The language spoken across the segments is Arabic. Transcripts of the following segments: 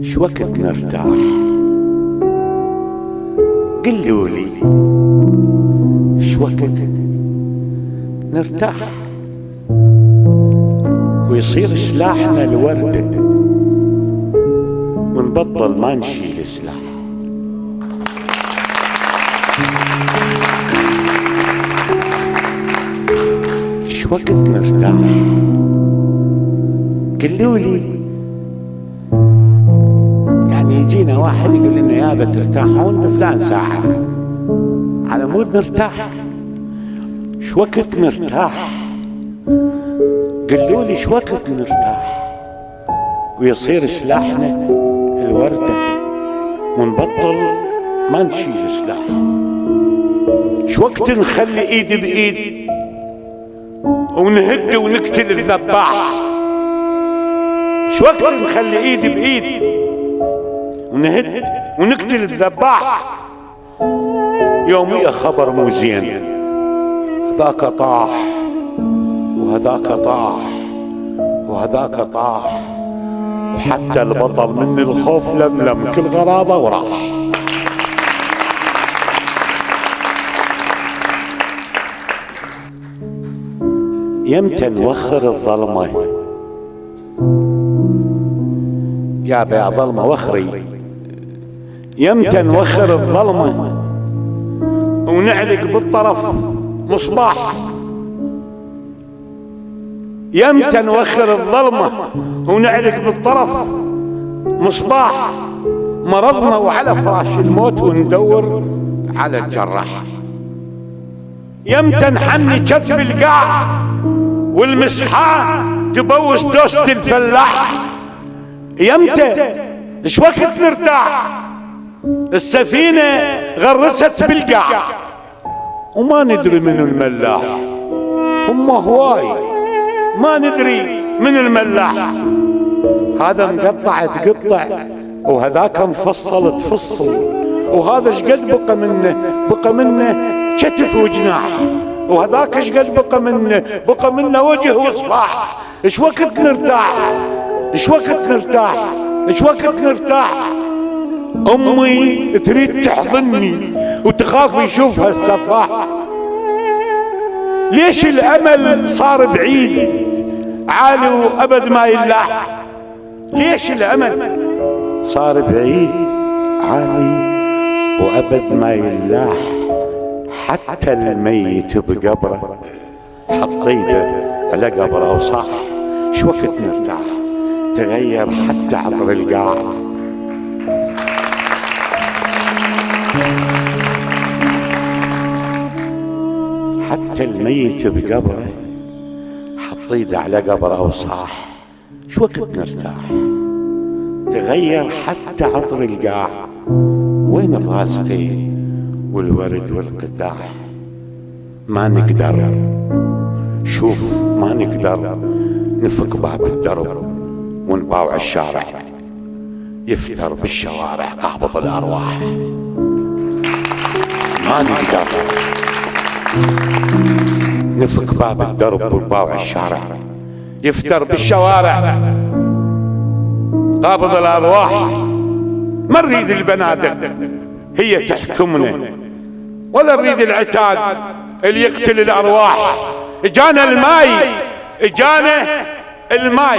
شو وقت نرتاح؟ قلولي شو وقت نرتاح ويصير سلاحنا الوردة ونبطل ما نشيل سلاح. شو وقت نرتاح؟ قلولي. يعني يجينا واحد يقول لنا يابا ترتاحون بفلان ساعة على مود نرتاح. شو وقت نرتاح؟ قلولي شو وقت نرتاح ويصير سلاحنا الوردة ونبطل ما نشيل سلاح. شو وقت نخلي ايد بايد ونهد ونقتل الذباح. شو وقت نخلي ايد بايد ونهد ونقتل الذباح. يوميا خبر مو زين، هذاك طاح وهذاك طاح وهذاك طاح، وحتى البطل من الخوف لملم كل غرابة وراح. يمتى نوخر الظلمة؟ يا ظلمة وخري. يمتى نوخر الظلمة ونعلق بالطرف مصباح؟ يمتى نوخر الظلمة ونعلق بالطرف مصباح؟ مرضنا وعلى فراش الموت وندور على الجراح. يمتى نحني كف القاع والمسحان تبوس دوسة الفلاح؟ يمتى؟ ايش وقت نرتاح؟ السفينة غرست بالقاع وما ندري من الملاح. هم هواي ما ندري من الملاح. هذا مقطع تقطع وهذاك مفصل تفصل، وهذا ايش قد بقى منه كتف وجناح، وهذاك ايش قد بقى منه وجه وصباح. ايش وقت نرتاح؟ ايش وقت نرتاح؟ ايش وقت نرتاح؟ امي تريد تحضني وتخاف يشوفها السفاح. ليش الامل صار بعيد عالي وابد ما يلاح؟ ليش الامل صار بعيد عالي وابد ما يلاح؟ حتى الميت بقبره حط ايده على قبره وصاح. شو وقت نرتاح؟ تغير حتى عطر القاع. حتى الميت بقبره حط ايده على قبره وصاح. شو وقت نرتاح؟ تغير حتى عطر القاع. وين الراسقي والورد والقداح؟ ما نقدر، شوف ما نقدر نفك باب الدرب ونباوع الشارع. يفتر بالشوارع قابض الارواح. ما نقدر نفك باب الدرب ونباوع الشارع. يفتر بالشوارع قابض الارواح. ما نريد البنادق هي تحكمنا، ولا نريد العتاد اللي يقتل الارواح. اجانا الماي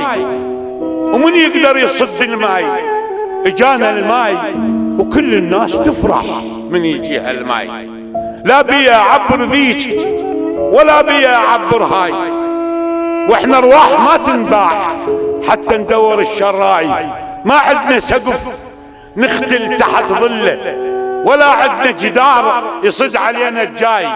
ومن يقدر يصد الماي؟ اجانا الماي وكل الناس تفرح من يجيها الماي. لا بيا عبر ذيك ولا بيا عبر هاي، واحنا ارواح ما تنباع حتى ندور الشراي. ما عندنا سقف نختل تحت ظله، ولا عندنا جدار يصد علينا الجاي.